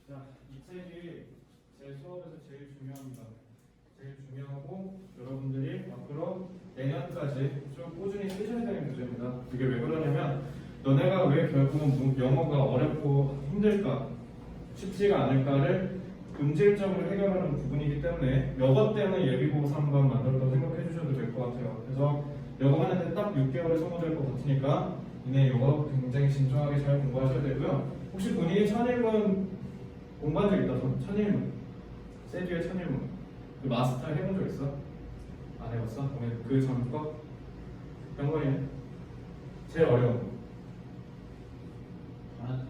자, 이 책이 제 수업에서 제일 중요합니다. 제일 중요하고 여러분들이 앞으로 내년까지 좀 꾸준히 쓰셔야 되는 문제입니다. 이게 왜 그러냐면 너네가 왜 결국은 영어가 어렵고 힘들까, 쉽지가 않을까를 본질적으로 해결하는 부분이기 때문에 여거 때문에 예비고사 한번 만들었다고 생각해 주셔도 될 것 같아요. 그래서 여거 하는데 딱 6개월에 소모될 것 같으니까 이내 이거 굉장히 신중하게 잘 공부하셔야 되고요. 혹시 본인이 1001문 공부한 적 있다 손? 1001문 세주의 1001문 그 마스터 해본 적 있어? 안 해봤어? 그러면 그 전 거? 병건이는? 제일 어려운 거 파란색.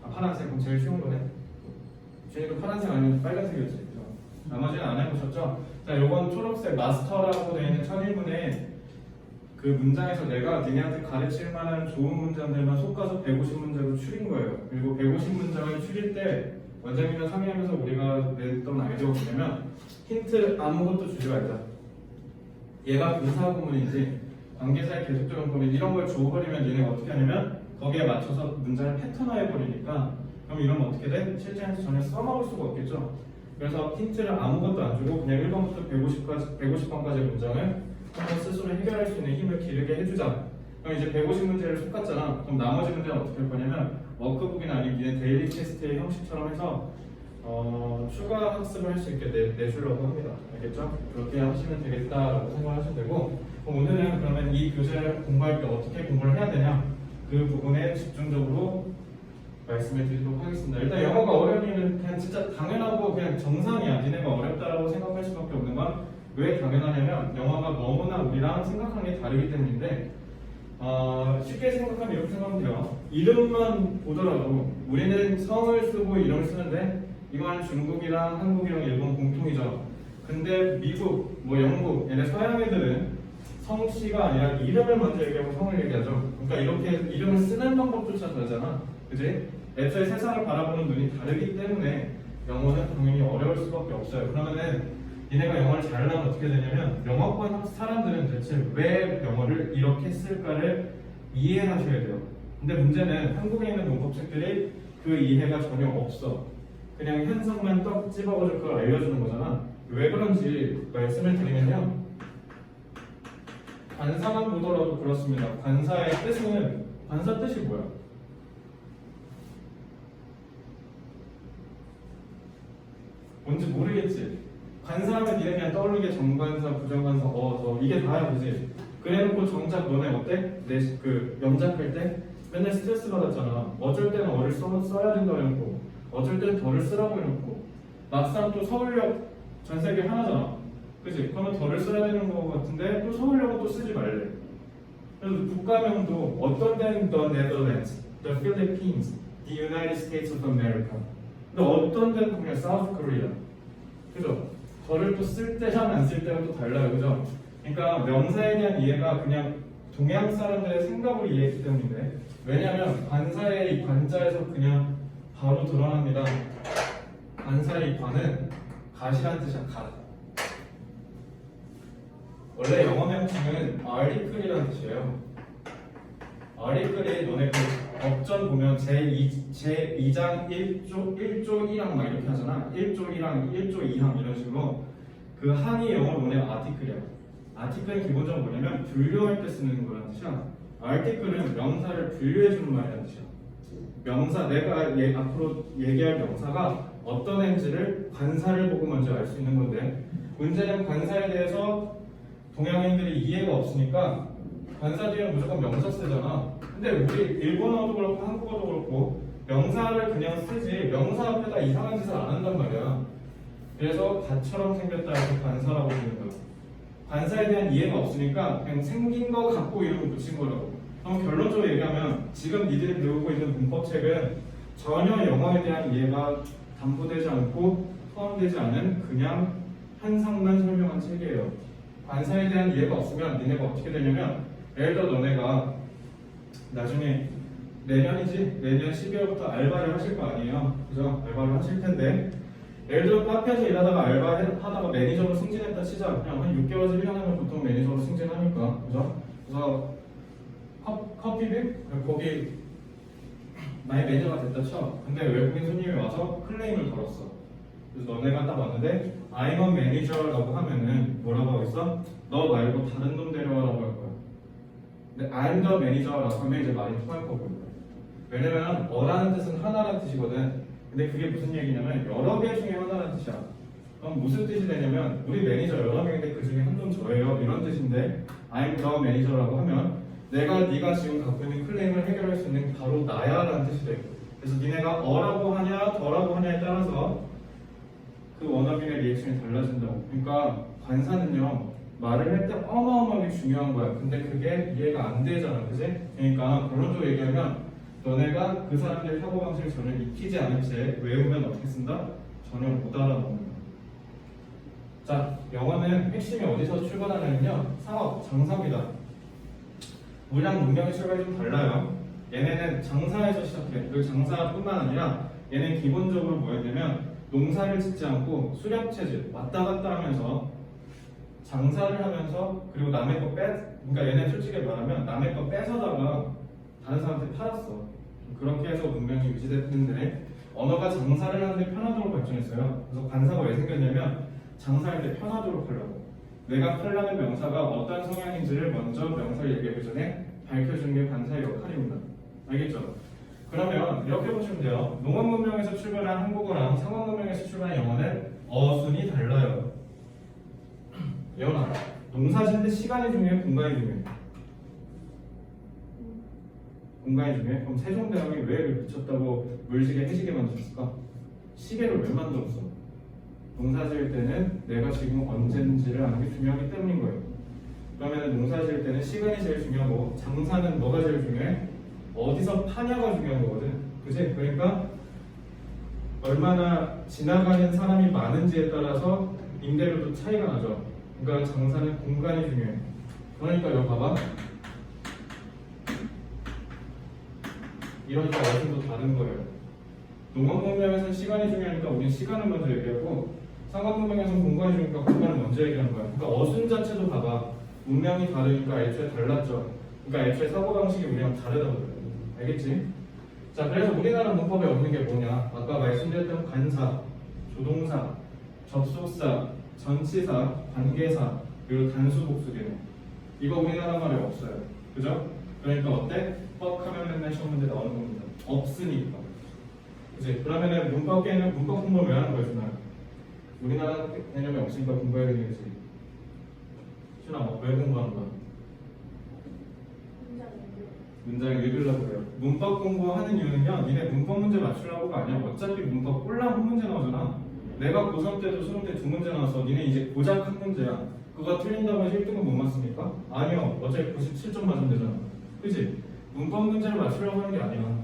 아 파란색 그럼 제일 쉬운 거네. 준이도 파란색 아니면 빨간색이었지 그죠? 나머지는 안 해보셨죠? 자 요건 초록색 마스터라고 되어 있는 1001문에 그 문장에서 내가 니네한테 가르칠 만한 좋은 문장들만 솎아서 150문장으로 추린 거예요. 그리고 150문장을 추릴 때 원장님이랑 상의하면서 우리가 냈던 아이디어가 뭐냐면 힌트 아무것도 주지 말자. 얘가 분사구문인지 관계사의 계속적인 범위 이런 걸 줘버리면 얘네가 어떻게 하냐면 거기에 맞춰서 문장을 패턴화해버리니까 그럼 이러면 어떻게 돼? 실전에서 전혀 써먹을 수가 없겠죠. 그래서 힌트를 아무것도 안 주고 그냥 1번부터 150번까지 문장을 한번 스스로 해결할 수 있는 힘을 기르게 해주자. 그럼 이제 150문제를 속았잖아. 그럼 나머지 문제는 어떻게 할 거냐면 워크북이나 아니면 니네 데일리 테스트의 형식처럼 해서 추가 학습을 할 수 있게 내주려고 합니다. 알겠죠? 그렇게 하시면 되겠다라고 생각하시면 되고 그럼 오늘은 그러면 이 교재를 공부할 때 어떻게 공부를 해야 되냐 그 부분에 집중적으로 말씀을 드리도록 하겠습니다. 일단 영어가 어려운 이유는 그냥 진짜 당연하고 그냥 정상이야. 니네가 어렵다라고 생각할 수밖에 없는 건 왜 당연하냐면 영어가 너무나 우리랑 생각하는 게 다르기 때문인데 쉽게 생각하면 이렇게 생각하면 돼요. 이름만 보더라도 우리는 성을 쓰고 이름을 쓰는데 이건 중국이랑 한국이랑 일본 공통이죠. 근데 미국, 뭐 영국, 얘네 서양 애들은 성씨가 아니라 이름을 먼저 얘기하고 성을 얘기하죠. 그러니까 이렇게 이름을 쓰는 방법조차 다르잖아. 그지? 애초에 세상을 바라보는 눈이 다르기 때문에 영어는 당연히 어려울 수밖에 없어요. 그러면은 니네가 영어를 잘하려면 어떻게 되냐면 영어권 사람들은 대체 왜 영어를 이렇게 쓸까를 이해하셔야 돼요. 근데 문제는 한국에 있는 문법책들이 그 이해가 전혀 없어. 그냥 현상만 떡 집어가지고 그걸 알려주는 거잖아. 왜 그런지 말씀을 드리면요. 관사만 보더라도 그렇습니다. 관사의 뜻은 관사 뜻이 뭐야? 뭔지 모르겠지. 관사하면 니네 그냥 떠오르게 정관사, 부정관사, 이게 다야 그지? 그래놓고 정작 너네 어때? 그 염작할 때 맨날 스트레스 받았잖아. 어쩔 때는 어를 써야 된다고 해놓고 어쩔 때는 덜을 쓰라고 해놓고 막상 또 서울역 전세계 하나잖아. 그지? 그러면 덜을 써야 되는 거 같은데 또 서울역은 또 쓰지 말래. 그래서 국가명도 어떤 데는 The Netherlands, The Philippines, The United States of America 근데 어떤 데는 그냥 South Korea 그죠? 저를 또 쓸 때랑 안 쓸 때가 또 달라요. 그죠? 그러니까 명사에 대한 이해가 그냥 동양 사람들의 생각으로 이해했기 때문인데 왜냐하면 관사의 이 관자에서 그냥 바로 드러납니다. 관사의 이 관은 갓이라는 뜻이야. 갓. 원래 영어 명칭은 article이라는 뜻이에요. article이 너네 그 법전 보면 제2장 1조 1항 막 이렇게 하잖아. 1조 1항, 1조 2항 이런 식으로 그 항이 영어로 뭐냐면 article이야. article은 기본적으로 뭐냐면 분류할 때 쓰는 거라는 뜻이야. article은 명사를 분류해주는 말이라는 뜻이야. 명사, 내가 앞으로 얘기할 명사가 어떤 애인지를 관사를 보고 먼저 알 수 있는 건데 문제는 관사에 대해서 동양인들이 이해가 없으니까 관사 뒤에는 무조건 명사 쓰잖아. 근데 우리 일본어도 그렇고 한국어도 그렇고 명사를 그냥 쓰지 명사 앞에다 이상한 짓을 안 한단 말이야. 그래서 갓처럼 생겼다 해서 관사라고 부르는 거야. 관사에 대한 이해가 없으니까 그냥 생긴 거 갖고 이름을 붙인 거라고. 그럼 결론적으로 얘기하면 지금 니들이 배우고 있는 문법책은 전혀 영어에 대한 이해가 담보되지 않고 포함되지 않은 그냥 현상만 설명한 책이에요. 관사에 대한 이해가 없으면 니네가 어떻게 되냐면 예를 들어 너네가 나중에 내년 12월부터 알바를 하실 거 아니에요. 그죠? 알바를 하실 텐데 예를 들어 카페에서 일하다가 알바하다가 매니저로 승진했다 치자. 그냥 한 6개월에서 1년 하면 보통 매니저로 승진하니까. 그죠? 그래서 커피빈? 거기 나의 매니저가 됐다 쳐. 근데 외국인 손님이 와서 클레임을 걸었어. 그래서 너네가 딱 왔는데 I'm a manager라고 하면은 뭐라고 하겠어? 너 말고 다른 놈 데려와라고 할 거야. 근데 I'm the manager라고 하면 이제 말이 통할 거고요. 왜냐면 어라는 뜻은 하나라는 뜻이거든. 근데 그게 무슨 얘기냐면 여러 개 중에 하나라는 뜻이야. 그럼 무슨 뜻이 되냐면 우리 매니저 여러 명인데 그 중에 한 놈 저예요 이런 뜻인데 I'm the manager라고 하면 네가 지금 갖고 있는 클레임을 해결할 수 있는 바로 나야라는 뜻이 돼요. 그래서 니네가 어라고 하냐 더라고 하냐에 따라서 그 원어민의 리액션이 달라진다고. 그러니까 관사는요 말을 할 때 어마어마하게 중요한 거야. 근데 그게 이해가 안 되잖아, 그지? 그러니까 결론적으로 얘기하면 너네가 그 사람들의 사고방식을 전혀 익히지 않은 채 외우면 어떻게 쓴다? 전혀 못 알아먹는 거야. 자, 영어는 핵심이 어디서 출발하냐면요 상업, 장사입니다. 우리랑 문명의 출발이 좀 달라요. 얘네는 장사에서 시작해. 그리고 장사뿐만 아니라 얘는 기본적으로 뭐였냐면 농사를 짓지 않고 수렵체질 왔다 갔다 하면서 장사를 하면서 그리고 남의 거 그러니까 얘네 솔직히 말하면 남의 거 뺏어다가 다른 사람한테 팔았어. 그렇게 해서 문명이 유지됐는데 언어가 장사를 하는데 편하도록 발전했어요. 그래서 관사가 왜 생겼냐면 장사할 때 편하도록 하려고. 내가 팔라는 명사가 어떤 성향인지를 먼저 명사를 얘기하기 전에 밝혀주는 게 관사의 역할입니다. 알겠죠? 그러면 이렇게 보시면 돼요. 농업 문명에서 출발한 한국어랑 상업 문명에서 출발한 영어는 어순이 달라요. 예원아, 농사 짓는데 시간이 중요해? 공간이 중요해? 공간이 중요해? 그럼 세종대왕이 왜 미쳤다고 물시계 해시계 만들었을까? 시계를 왜 만들었어? 농사 지을 때는 내가 지금 언제인지를 아는 게 중요하기 때문인 거예요. 그러면 농사 지을 때는 시간이 제일 중요하고 장사는 뭐가 제일 중요해? 어디서 파냐가 중요한 거거든. 그치? 그러니까 얼마나 지나가는 사람이 많은지에 따라서 임대료도 차이가 나죠. 그러니까 장사는 공간이 중요해. 그러니까 여기 봐봐. 이러니까 어순도 다른 거예요. 농업 문명에서는 시간이 중요하니까 우리는 시간을 먼저 얘기하고 상업 문명에서는 공간이 중요하니까 공간을 먼저 얘기하는 거야. 그러니까 어순 자체도 봐봐. 문명이 다르니까 애초에 달랐죠. 그러니까 애초에 사고방식이 우리랑 다르다고 그래요. 알겠지? 자, 그래서 우리나라 문법에 없는 게 뭐냐? 아까 말씀드렸던 관사, 조동사, 접속사, 전치사, 관계사, 그리고 단수 복수기능. 이거 우리나라 말에 없어요. 그죠? 그러니까 어때? 뻑하면 맨날 시험 문제 나오는 겁니다. 없으니까. 그치? 그러면은 문법 개념, 문법 공부를 왜 하는 거야, 준아? 우리나라 개념이 없으니까 공부해야 되는 거지. 준아, 왜 공부하는 거야? 문장 읽으려고 그래요. 문법 공부하는 이유는요, 니네 문법 문제 맞추려고가 아니야. 어차피 문법 꼴랑 한 문제 나오잖아. 내가 고3 때도 수능 때 두 문제 나와서 니네 이제 고작 한 문제야. 그거 틀린다고 해서 1등은 못 맞습니까? 아니요. 어차피 97점 맞으면 되잖아. 그치? 문법 문제를 맞추려고 하는 게 아니야.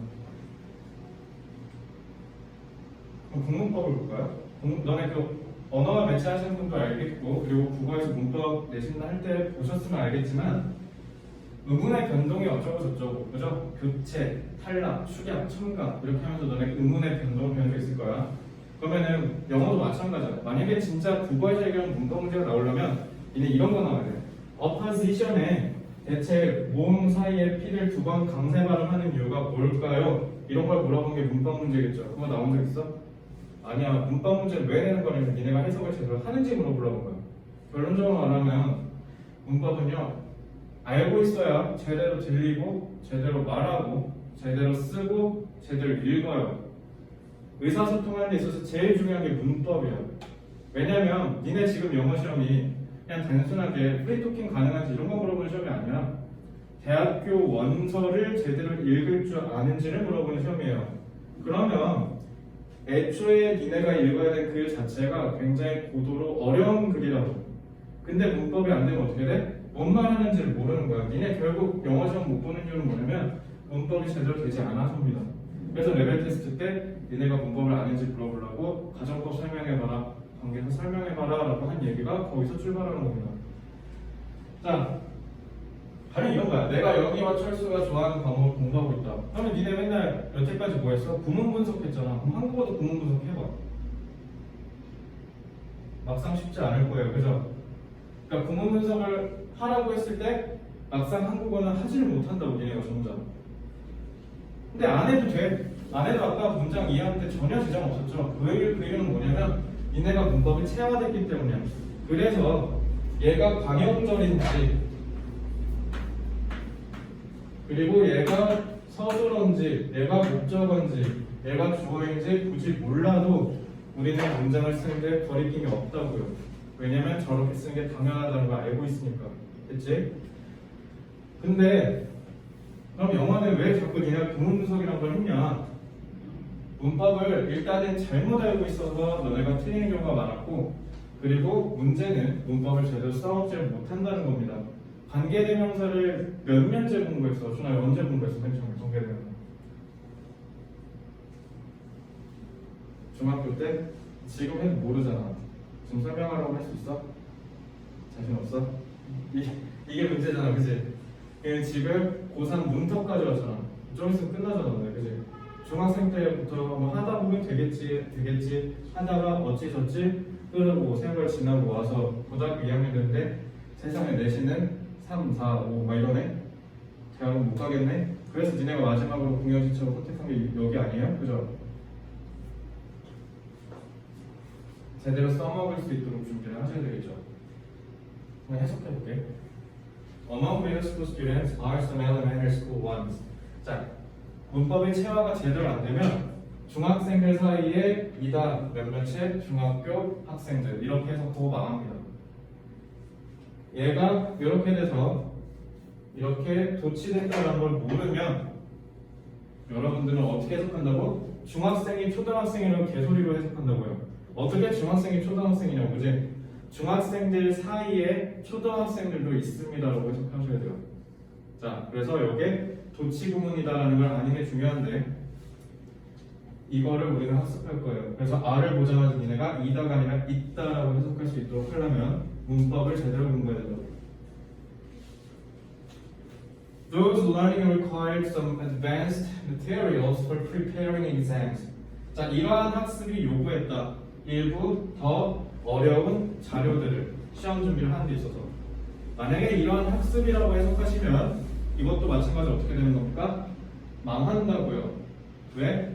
그럼 국문법을 볼까요? 너네 그 언어와 매체하시는 분도 알겠고, 그리고 국어에서 문법 내신 할 때 보셨으면 알겠지만 의문의 변동이 어쩌고 저쩌고, 그죠? 교체, 탈락, 축약, 첨가 이렇게 하면서 너네 의문의 변동을 배울 수 있을 거야. 그러면은 영어도 마찬가지야. 만약에 진짜 국어에서 얘기하는 문법 문제가 나오려면 이제 이런 거 나와야 돼. 어퍼지션에 대체 모음 사이에 P를 두 번 강세 발음하는 이유가 뭘까요? 이런 걸 물어본 게 문법 문제겠죠. 그거 나온 적 있어? 아니야. 문법 문제를 왜 내는 거냐면 니네가 해석을 제대로 하는지 물어보려는 거야. 결론적으로 말하면 문법은요, 알고 있어야 제대로 들리고 제대로 말하고 제대로 쓰고 제대로 읽어요. 의사소통하는 데 있어서 제일 중요한 게 문법이야. 왜냐면 니네 지금 영어 시험이 그냥 단순하게 프리토킹 가능한지 이런 거 물어보는 시험이 아니라 대학교 원서를 제대로 읽을 줄 아는지를 물어보는 시험이에요. 그러면 애초에 니네가 읽어야 될 글 자체가 굉장히 고도로 어려운 글이라고. 근데 문법이 안 되면 어떻게 돼? 뭔 말하는지를 모르는 거야. 니네 결국 영어 시험 못 보는 이유는 뭐냐면 문법이 제대로 되지 않아서입니다. 그래서 레벨 테스트 때 니네가 문법을 아는지 물어보려고 가정법 설명해봐라, 관계사 설명해봐라 라고 한 얘기가 거기서 출발하는 겁니다. 자, 가령 이런 거야. 내가 여기와 철수가 좋아하는 과목을 공부하고 있다. 그러면 니네 맨날 여태까지 뭐 했어? 구문 분석했잖아. 그럼 한국어도 구문 분석해봐. 막상 쉽지 않을 거예요. 그죠? 그러니까 구문 분석을 하라고 했을 때 막상 한국어는 하지를 못한다고 니네가 점점. 근데 안 해도 돼. 안 해도 아까 문장 이해하는데 전혀 지장 없었죠. 그 이유는 뭐냐면 니네가 문법이 체화됐기 때문이야. 그래서 얘가 관용절인지 그리고 얘가 서술어인지 얘가 목적어인지 얘가 주어인지 굳이 몰라도 우리는 문장을 쓰는데 거리낌이 없다고요. 왜냐면 저렇게 쓰는 게 당연하다는 걸 알고 있으니까. 됐지? 근데 그럼 영어는 왜 자꾸 니네가 구문 분석이란 걸 했냐? 문법을 일단은 잘못 알고 있어서 너네가 틀리는 경우가 많았고, 그리고 문제는 문법을 제대로 써먹지 못한다는 겁니다. 관계대명사를 몇 년째 공부했어? 준아 언제 공부했어? 맨 처음에 관계대명사 중학교 때? 지금 해도 모르잖아. 지금 설명하라고 할 수 있어? 자신 없어? 이게 문제잖아, 그치? 지금 고3 문턱까지 왔잖아. 좀 있으면 끝나잖아, 그치? 중학생 때부터 뭐 하다 보면 되겠지 하다가 어찌저찌 흐르고 세월 지나고 와서 고등학교 2학년 됐는데 세상에 내신은 3, 4, 5 막 이러네. 대학은 못 가겠네. 그래서 니네가 마지막으로 공연시처럼 선택한 게 여기 아니에요? 그죠? 제대로 써먹을 수 있도록 준비를 하셔야 되겠죠. 그냥 해석해볼게. Among middle school students are some elementary school ones. 자, 문법의 체화가 제대로 안 되면 중학생들 사이에 이다 몇몇의 중학교 학생들 이렇게 해석하고 망합니다. 얘가 이렇게 돼서 이렇게 도치된다는 걸 모르면 여러분들은 어떻게 해석한다고? 중학생이 초등학생이라고 개소리로 해석한다고요. 어떻게 중학생이 초등학생이냐고, 그지? 중학생들 사이에 초등학생들도 있습니다라고 해석하셔야 돼요. 자, 그래서 이게 도치구문이다라는 걸 아는 게 중요한데 이거를 우리는 학습할 거예요. 그래서 R을 보자마자 니네가 이다가 아니라 있다라고 해석할 수 있도록 하려면 문법을 제대로 공부해야 된다고. Those learning required some advanced materials for preparing exams. 자, 이러한 학습이 요구했다. 일부 더 어려운 자료들을 시험 준비를 하는 데 있어서 만약에 이러한 학습이라고 해석하시면 이것도 마찬가지로 어떻게 되는 겁니까? 망한다고요. 왜?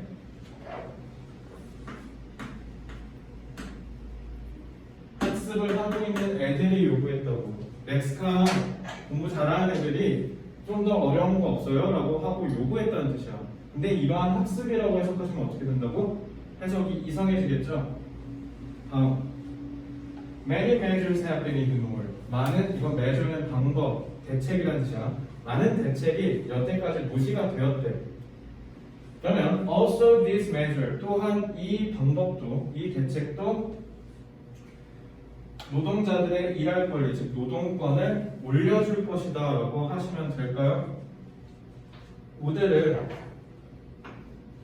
학습을 하고 있는 애들이 요구했다고. 렉스칸 공부 잘하는 애들이 좀 더 어려운 거 없어요? 라고 하고 요구했다는 뜻이야. 근데 이러한 학습이라고 해석하시면 어떻게 된다고? 해석이 이상해지겠죠? 다음 Many measures have been ignored. 많은, 이건 measure는 방법, 대책이라는 뜻이야. 많은 대책이 여태까지 무시가 되었대. 그러면 also this measure, 또한 이 방법도, 이 대책도 노동자들의 일할 권리, 즉 노동권을 올려줄 것이다 라고 하시면 될까요? 모델을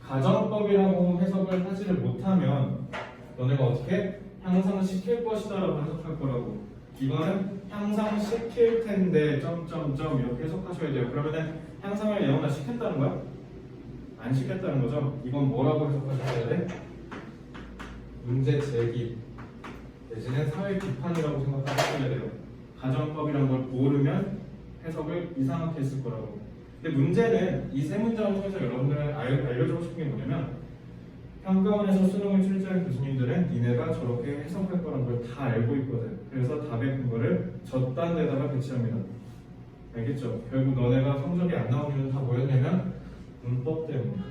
가정법이라고 해석을 하지를 못하면 너네가 어떻게? 향상시킬 것이다 라고 해석할 거라고. 이거는 향상시킬 텐데 점점점 이렇게 해석하셔야 돼요. 그러면은 향상을 영어나 시켰다는 거야? 안 시켰다는 거죠? 이건 뭐라고 해석하셔야 돼? 문제 제기 내지는 사회 비판이라고 생각하셔야 돼요. 가정법이란 걸 모르면 해석을 이상하게 했을 거라고. 근데 문제는 이 세 문장을 통해서 여러분들 알려주고 싶은 게 뭐냐면 평가원에서 수능을 출제한 교수님들은 니네가 저렇게 해석할 거란 걸 다 알고 있거든. 그래서 답의 근거를 저딴 데다가 배치합니다. 알겠죠? 결국 너네가 성적이 안 나온 이유는 다 뭐였냐면 문법 때문에.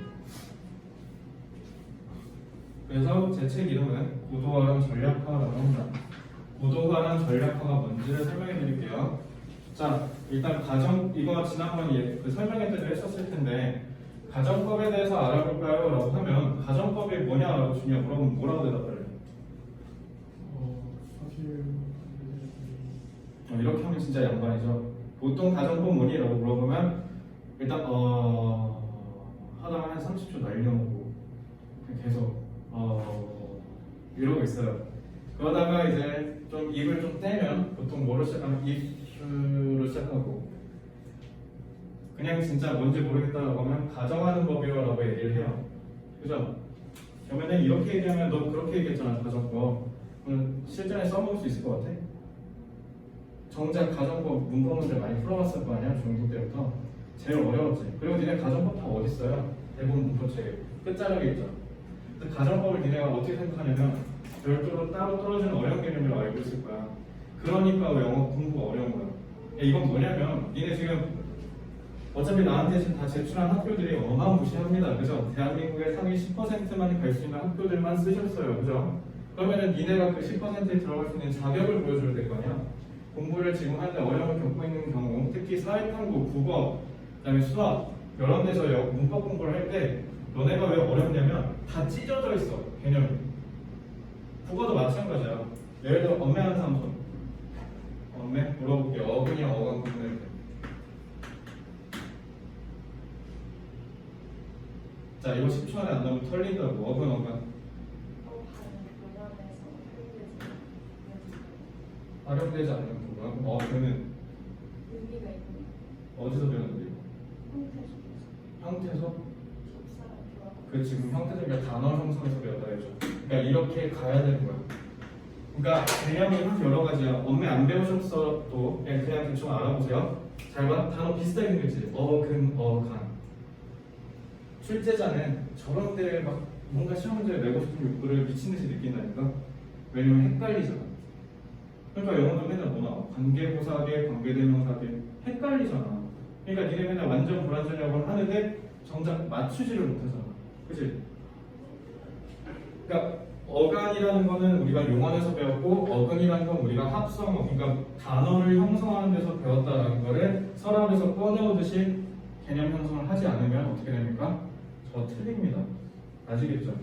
그래서 제 책 이름은 고도화랑 전략화라고 합니다. 고도화랑 전략화가 뭔지를 설명해 드릴게요. 자, 일단 가정, 이거 지난번에 그 설명회 때도 했었을 텐데 가정법에 대해서 알아볼까요? 라고 하면 가정법이 뭐냐라고 주냐 물어보면 뭐라고 대답할래? 사실 이렇게 하면 진짜 양반이죠. 보통 가정법 뭐니? 라고 물어보면 일단 하다가 한 30초 날려먹고 계속 이러고 있어요. 그러다가 이제 좀 입을 좀 떼면 보통 뭐로 시작하면 if로 시작하고 그냥 진짜 뭔지 모르겠다라고 하면 가정하는 법이라고 얘기를 해요. 그죠? 그러면은 이렇게 얘기하면 너 그렇게 얘기했잖아 가정법. 그럼 실전에 써먹을 수 있을 것 같아? 정작 가정법 문법 문제 많이 풀어봤을 거 아니야 중국 때부터. 제일 어려웠지. 그리고 니네 가정법 다 어디 있어요? 대부분 문법책에 끝자락에 있죠. 근데 가정법을 니네가 어떻게 생각하냐면 별도로 따로 떨어지는 어려운 개념으로 알고 있을 거야. 그러니까 영어 공부가 어려운 거야. 이건 뭐냐면 니네 지금 어차피 나한테 지금 다 제출한 학교들이 어마무시합니다. 그죠? 대한민국의 상위 10%만 갈 수 있는 학교들만 쓰셨어요. 그죠? 그러면은 니네가 그 10%에 들어갈 수 있는 자격을 보여줘야 될 거 아니야? 공부를 지금 하는데 어려움을 겪고 있는 경우, 특히 사회탐구, 국어, 그다음에 수학 이런 데서 문법 공부를 할 때 너네가 왜 어렵냐면 다 찢어져 있어 개념이. 국어도 마찬가지야. 예를 들어 엄매하는 사람 손. 엄매 물어볼게요. 어근이랑 어간 구분할 때. 자 이거 10초 안에 안 나오면 털린다고. 어근 어간. 활용되지 않는 부분. 그러면 의미가 있는 어디서 배웠는데? 형태소? 그 지금 형태적인 단어 형성에서 배웠다 했죠. 그러니까 이렇게 가야 되는 거야. 그러니까 개념이 여러 가지야. 엄매 안 배우셨어도 그냥 대충 알아보세요. 잘 봐. 단어 비슷하게 생겼지. 어근, 어간. 출제자는 저런 데 막 뭔가 시험 문제를 내고 싶은 욕구를 미친 듯이 느낀다니까. 왜냐면 헷갈리잖아. 그러니까 영어도 맨날 뭐 나와? 관계부사계, 관계대명사계 헷갈리잖아. 그러니까 니네 맨날 완전 불완전역을 하는데 정작 맞추지를 못하잖아. 그치? 그러니까 어간이라는 거는 우리가 용언에서 배웠고 어근이라는 건 우리가 합성어, 그러니까 단어를 형성하는 데서 배웠다는 거를 서랍에서 꺼내오듯이 개념 형성을 하지 않으면 어떻게 됩니까? 저 틀립니다. 아시겠죠?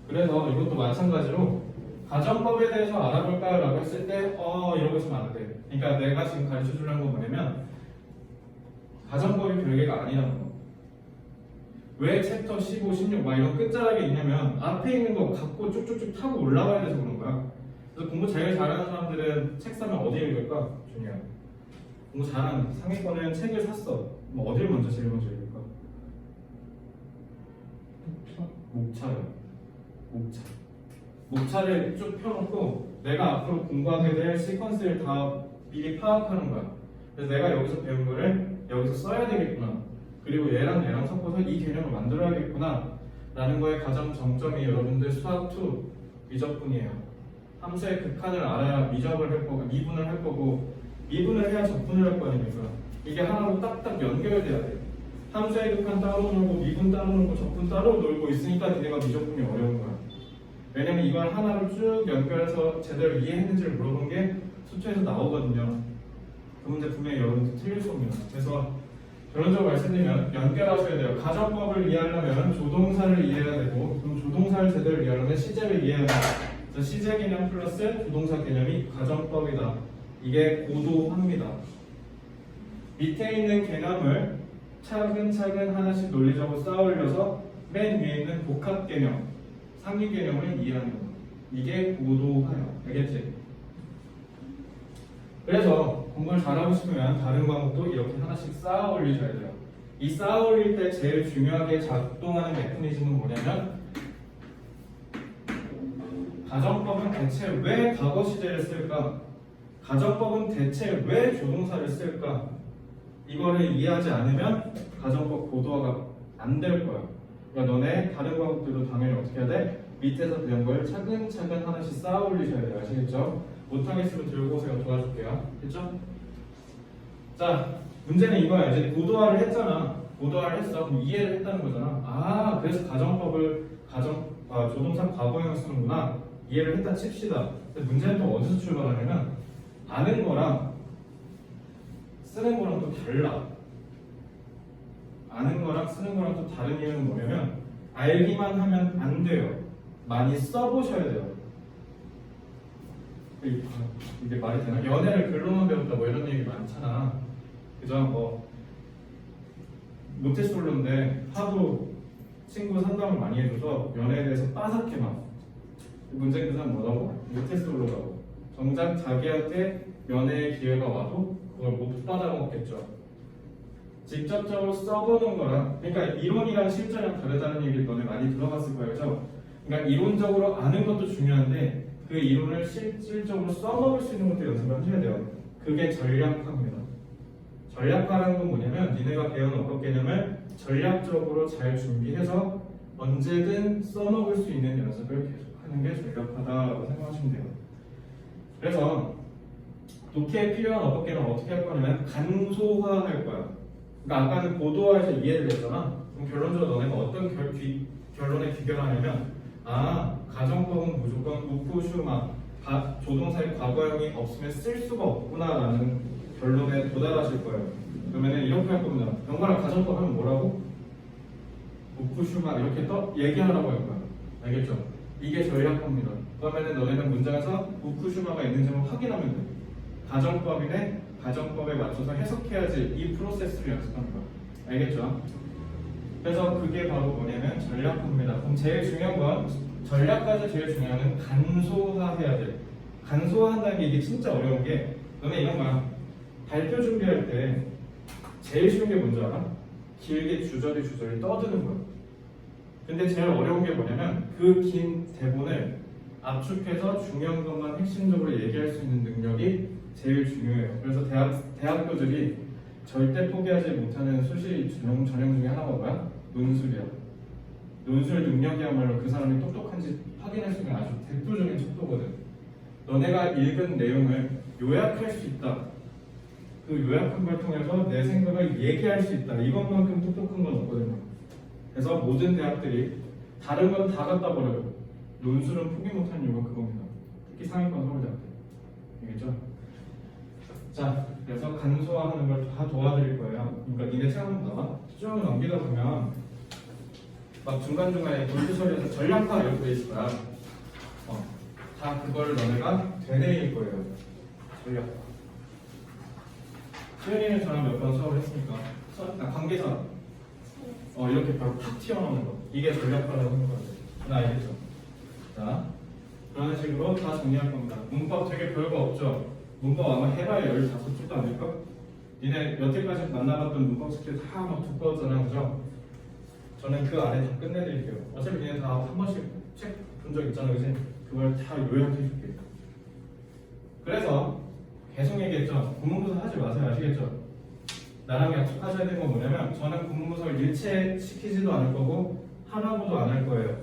그래서 이것도 마찬가지로 가정법에 대해서 알아볼까 라고 했을 때 이러고 있으면 안 돼. 그러니까 내가 지금 가르쳐 주려는 건 뭐냐면 가정법이 별개가 아니라는 거. 왜 챕터 15, 16 막 이런 끝자락에 있냐면 앞에 있는 거 갖고 쭉쭉쭉 타고 올라가야 돼서 그런 거야. 그래서 공부 제일 잘하는 사람들은 책 사면 어디 읽을까? 중요해. 공부 잘하는 상위권은 책을 샀어. 뭐 어디를 먼저 제일 먼저 읽을까? 목차요. 목차. 목차를 쭉 펴놓고 내가 앞으로 공부하게 될 시퀀스를 다 미리 파악하는 거야. 그래서 내가 여기서 배운 거를 여기서 써야 되겠구나. 그리고 얘랑 섞어서 이 개념을 만들어야겠구나 라는 거에 가장 정점이 여러분들 수학2 미적분이에요. 함수의 극한을 알아야 미적을 할 거고 미분을 할 거고 미분을 해야 적분을 할 거 아닙니까? 이게 하나로 딱딱 연결돼야 돼. 함수의 극한 따로 놀고 미분 따로 놀고 적분 따로 놀고 있으니까 니네가 미적분이 어려운 거야. 왜냐면 이걸 하나로 쭉 연결해서 제대로 이해했는지를 물어본 게 수초에서 나오거든요. 그 문제 분명히 여러분들 틀릴 겁니다. 그래서 결론적으로 말씀드리면 연결하셔야 돼요. 가정법을 이해하려면 조동사를 이해해야 되고 그럼 조동사를 제대로 이해하려면 시제를 이해해야 돼요. 그래서 시제 개념 플러스 조동사 개념이 가정법이다. 이게 고도합니다. 밑에 있는 개념을 차근차근 하나씩 논리적으로 쌓아올려서 맨 위에 있는 복합 개념 상위 개념을 이해하는 거. 이게 고도화예요. 알겠지? 그래서 공부를 잘하고 싶으면 다른 과목도 이렇게 하나씩 쌓아 올리셔야 돼요. 이 쌓아 올릴 때 제일 중요하게 작동하는 메커니즘은 뭐냐면 가정법은 대체 왜 과거 시제를 쓸까? 가정법은 대체 왜 조동사를 쓸까? 이거를 이해하지 않으면 가정법 고도화가 안 될 거야. 그러니까 너네 다른 과목들도 당연히 어떻게 해야 돼? 밑에서 배운 걸 차근차근 하나씩 쌓아 올리셔야 돼요. 아시겠죠? 못하겠으면 들고 오세요. 도와줄게요. 됐죠? 자, 문제는 이거야. 이제 고도화를 했잖아. 고도화를 했어. 그럼 이해를 했다는 거잖아. 그래서 가정법을 조동사 과거형을 쓰는구나. 이해를 했다 칩시다. 근데 문제는 또 어디서 출발하냐면 아는 거랑 쓰는 거랑 또 달라. 아는 거랑 쓰는 거랑 또 다른 이유는 뭐냐면 알기만 하면 안 돼요. 많이 써보셔야 돼요. 이게 말이 되나? 연애를 글로만 배웠다 뭐 이런 얘기 많잖아. 그죠? 뭐 모태솔로인데 하도 친구 상담을 많이 해줘서 연애에 대해서 빠삭해 막. 문제 그 사람 뭐라고? 모태솔로라고. 정작 자기한테 연애의 기회가 와도 그걸 못 받아먹겠죠. 직접적으로 써보는 거랑, 그러니까 이론이랑 실전이랑 다르다는 얘기를 너네 많이 들어봤을 거예요. 그죠? 그러니까 이론적으로 아는 것도 중요한데 그 이론을 실질적으로 써먹을 수 있는 것도 연습을 하셔야 돼요. 그게 전략파입니다. 전략화라는 건 뭐냐면 니네가 배운 어법 개념을 전략적으로 잘 준비해서 언제든 써먹을 수 있는 연습을 계속하는 게 전략화다라고 생각하시면 돼요. 그래서 독해에 필요한 어법 개념을 어떻게 할 거냐면 간소화할 거야. 그러니까 아까는 고도화해서 이해를 했잖아. 그럼 결론적으로 너네가 어떤 결론에 귀결하냐면 가정법은 무조건 우쿠슈마 조동사의 과거형이 없으면 쓸 수가 없구나라는 결론에 도달하실 거예요. 그러면 이렇게 할 겁니다. 연관한 가정법 하면 뭐라고? 우쿠슈마 이렇게 얘기하라고 할 거야. 알겠죠? 이게 전략화입니다. 그러면 너네는 문장에서 우쿠슈마가 있는지 한번 확인하면 돼. 가정법이네. 가정법에 맞춰서 해석해야지 이 프로세스를 연습하는 거야. 알겠죠? 그래서 그게 바로 뭐냐면 전략화입니다. 그럼 제일 중요한 건 전략까지 제일 중요한 건 간소화해야 돼. 간소화한다는 게 이게 진짜 어려운 게 너네 이런 거야. 발표 준비할 때 제일 쉬운 게 뭔지 알아? 길게 주저리 떠드는 거야. 근데 제일 어려운 게 뭐냐면 그 긴 대본을 압축해서 중요한 것만 핵심적으로 얘기할 수 있는 능력이 제일 중요해요. 그래서 대학교들이 절대 포기하지 못하는 수시 전형 중에 하나가 뭐야? 논술이야. 논술 능력이야말로 그 사람이 똑똑한지 확인할 수 있는 아주 대표적인 척도거든. 너네가 읽은 내용을 요약할 수 있다. 그 요약한 걸 통해서 내 생각을 얘기할 수 있다. 이것만큼 똑똑한 건 없거든요. 그래서 모든 대학들이 다른 건 다 갖다 버려요. 논술은 포기 못한 이유가 그겁니다. 특히 상위권 서울대학교. 알겠죠? 자, 그래서 간소화하는 걸 다 도와드릴 거예요. 그러니까 니네 책 한번 봐봐. 쭉 넘기다 보면 막 중간중간에 골프 처리해서 전략화 이렇게 돼 있을 거야. 다 그걸 너네가 되뇌일 거예요. 전략화. 수현이는 저랑 몇 번 수업을 했으니까 관계사 이렇게 바로 탁 튀어나오는 거 이게 전략화라고 하는 거예요. 나 알겠죠? 자, 그런 식으로 다 정리할 겁니다. 문법 되게 별거 없죠? 문법 아마 해봐야 15쪽도 아닐까? 니네 여태까지 만나봤던 문법 숙제 다 막 두꺼웠잖아, 그죠? 저는 그 안에 다 끝내드릴게요. 어차피 니네 다 한 번씩 책 본 적 있잖아, 그지? 그걸 다 요약해줄게요. 그래서 계속 얘기했죠? 구문부서 하지 마세요, 아시겠죠? 나랑 약속하셔야 되는 건 뭐냐면 저는 구문부서를 일체시키지도 않을 거고 하나보도 안 할 거예요.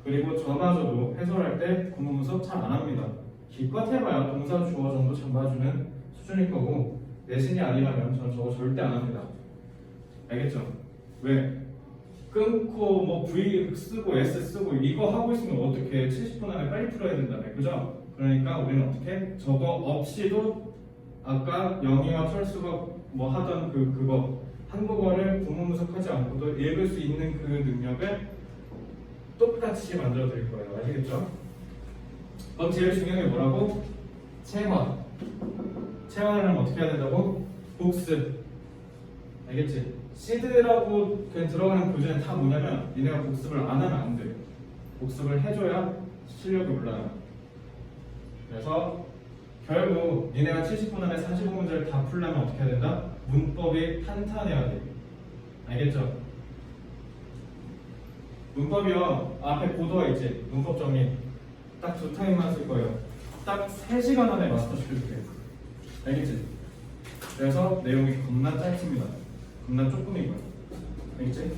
그리고 저마저도 해설할 때 구문부서 잘 안 합니다. 기껏 해봐야 동사 주어 정도 잡아주는 수준일 거고 내신이 아니라면 저는 저거 절대 안 합니다. 알겠죠? 왜? 끊고 뭐 V 쓰고 S 쓰고 이거 하고 있으면 어떻게 70분 안에 빨리 풀어야 된다며, 그죠? 그러니까 우리는 어떻게? 저거 없이도 아까 영희와 철수가 뭐 하던 그거 한국어를 구문분석하지 않고도 읽을 수 있는 그 능력을 똑같이 만들어 드릴 거예요. 아시겠죠? 그럼 제일 중요한 게 뭐라고? 체화. 체화를 하면 어떻게 해야 된다고? 복습. 알겠지? 시드라고 그냥 들어가는 교재는 다 뭐냐면 니네가 복습을 안 하면 안 돼. 복습을 해줘야 실력이 올라요. 그래서 결국 니네가 70분 안에 45문제를 다 풀려면 어떻게 해야 된다? 문법이 탄탄해야 돼. 알겠죠? 문법이요. 앞에 고도화 있지? 문법 정리. 딱 2타임만 쓸 거예요. 딱 3시간 안에 마스터 시켜줄게요. 알겠지? 그래서 내용이 겁나 짧습니다. 겁나 조금이고요. 알겠지?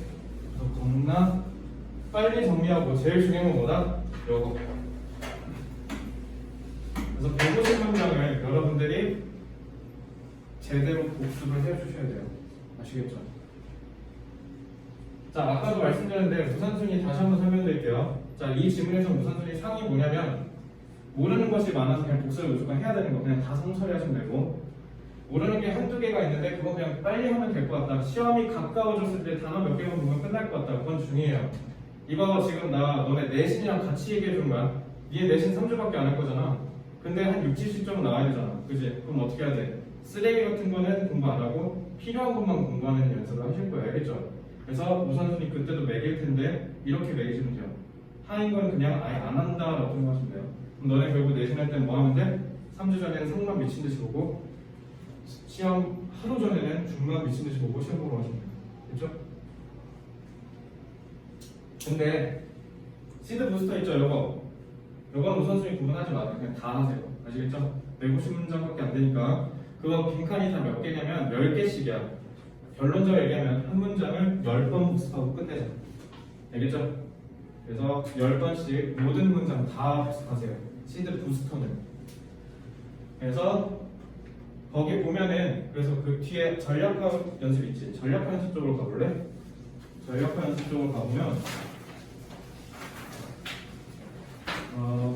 그래서 겁나 빨리 정리하고 제일 중요한 건 뭐다? 요거. 그래서 150문장을 여러분들이 제대로 복습을 해주셔야 돼요. 아시겠죠? 자, 아까도 말씀드렸는데 무산순위 다시 한번 설명드릴게요. 자, 이 지문에서 무산순위 상이 뭐냐면 모르는 것이 많아서 그냥 복습을 무조건 해야 되는 거 그냥 다 성처리하시면 되고, 모르는 게 한두 개가 있는데 그거 그냥 빨리 하면 될 것 같다. 시험이 가까워졌을 때 단어 몇 개만 보면 끝날 것 같다. 그건 중요해요. 이거 지금 너네 내신이랑 같이 얘기해 준 거야. 니네 내신 3주밖에 안 할 거잖아. 근데 한 60, 70점은 나와야 되잖아. 그지? 그럼 어떻게 해야 돼? 쓰레기 같은 거는 공부 안 하고 필요한 것만 공부하는 연습을 하실 거예요. 알겠죠? 그래서 우선순위 그때도 매길 텐데 이렇게 매기시면 돼요. 하인 건 그냥 아예 안 한다라고 생각하시면 돼요. 그럼 너네 결국 내신할 때 뭐 하면 돼? 3주 전에는 상만 미친 듯이 보고 시험 하루 전에는 중만 미친 듯이 보고 시험 보러 가시면 돼요. 그렇죠? 근데 시드 부스터 있죠? 요건 우선순위 구분하지 마세요. 그냥 다 하세요. 아시겠죠? 150문장밖에 안 되니까. 그거 빈칸이 다 몇 개냐면 10개씩이야. 결론적으로 얘기하면 한 문장을 10번 복습하고 끝내자. 알겠죠? 그래서 10번씩 모든 문장 다 복습하세요. 시드 부스터는. 그래서 거기 보면은 그래서 그 뒤에 전략화 연습 있지. 전략화 연습 쪽으로 가볼래? 전략화 연습 쪽으로 가보면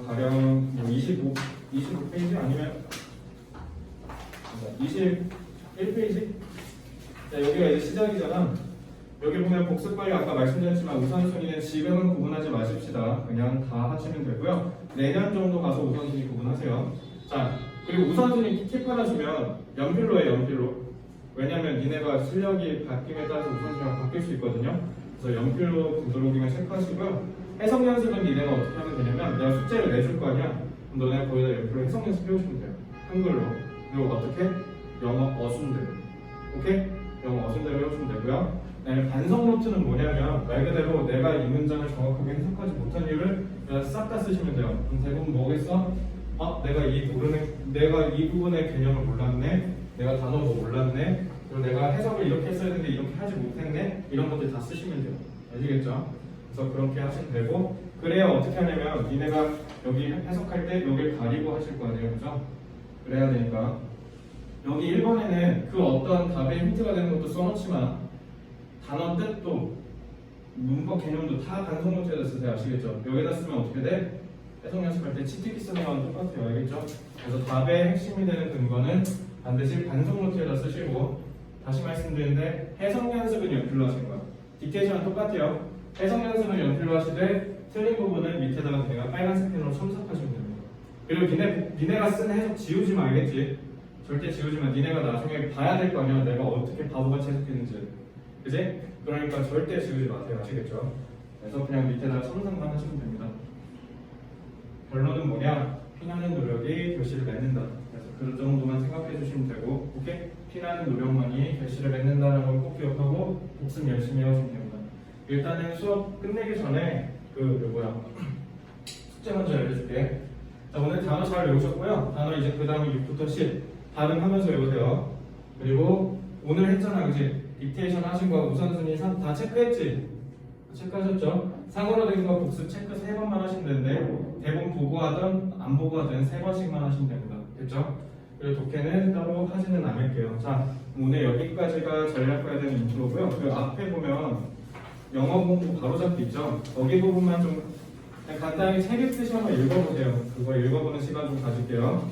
가령 뭐 25페이지 아니면 21페이지? 자, 여기가 이제 시작이잖아. 여기 보면 복습 관리 아까 말씀드렸지만 우선순위는 지금은 구분하지 마십시다. 그냥 다 하시면 되고요. 내년 정도 가서 우선순위 구분하세요. 자, 그리고 우선순위 팁 하나 주면 연필로 해, 연필로. 왜냐면 니네가 실력이 바뀜에 따라서 우선순위가 바뀔 수 있거든요. 그래서 연필로 부드러우기만 체크하시고요. 해석 연습은 니네가 어떻게 하면 되냐면 내가 숙제를 내줄 거 아니야. 그럼 너네 거기다 연필로 해석 연습 해오시면 돼요. 한글로. 그리고 어떻게? 영어 어순대로. 오케이? 영어 어순대로 해오시면 되고요. 반성 노트는 뭐냐면 말 그대로 내가 이 문장을 정확하게 해석하지 못한 이유를 싹 다 쓰시면 돼요. 그럼 대부분 뭐겠어? 내가 이 부분의 개념을 몰랐네. 내가 단어 뭐 몰랐네. 그리고 내가 해석을 이렇게 했어야 되는데 이렇게 하지 못했네. 이런 것들 다 쓰시면 돼요. 아시겠죠? 그래서 그렇게 하시면 되고 그래야 어떻게 하냐면 니네가 여기 해석할 때 여기를 가리고 하실 거 아니에요. 그죠? 그래야 되니까 여기 1번에는 그 어떤 답의 힌트가 되는 것도 써놓지만 단어 뜻도 문법 개념도 다 반성 노트에다 쓰세요. 아시겠죠? 여기다 쓰면 어떻게 돼? 해석 연습할 때 치트키 쓰는 거랑 똑같아요. 알겠죠? 그래서 답의 핵심이 되는 근거는 반드시 반성 노트에다 쓰시고 다시 말씀드리는데 해석 연습은 연필로 하신 거야. 딕테이션은 똑같아요. 해석 연습은 연필로 하시되 틀린 부분은 밑에다가 그냥 빨간색 펜으로 첨삭하시면 됩니다. 그리고 니네가 쓴 해석 지우지 마. 알겠지? 절대 지우지 마. 니네가 나중에 봐야 될 거 아니야. 내가 어떻게 바보같이 해석했는지. 그지? 그러니까 절대 지우지 마세요. 아시겠죠? 그래서 그냥 밑에다 첨삭만 하시면 됩니다. 결론은 뭐냐? 피나는 노력이 결실을 맺는다. 그래서 그 정도만 생각해 주시면 되고, 오케이? 피나는 노력만이 결실을 맺는다는 걸 꼭 기억하고 복습 열심히 해주시면 됩니다. 일단은 수업 끝내기 전에 숙제 먼저 알려줄게. 자, 오늘 단어 잘 외우셨고요. 단어 이제 그 다음에 6부터 10 발음하면서 외우세요. 그리고 오늘 했잖아, 그지? 딕테이션 하신 거 우선순위 다 체크했지? 체크하셨죠? 상으로 된 거 복습 체크 3번만 하시면 되는데 대본 보고 하든 안 보고 하든 3번씩만 하시면 됩니다. 됐죠? 그리고 독해는 따로 하지는 않을게요. 자, 오늘 여기까지가 전략해야 되는 인트로고요. 그 앞에 보면 영어 공부 바로잡기 있죠? 거기 부분만 좀 간단히 책 읽듯이 한번 읽어보세요. 그거 읽어보는 시간 좀 가질게요.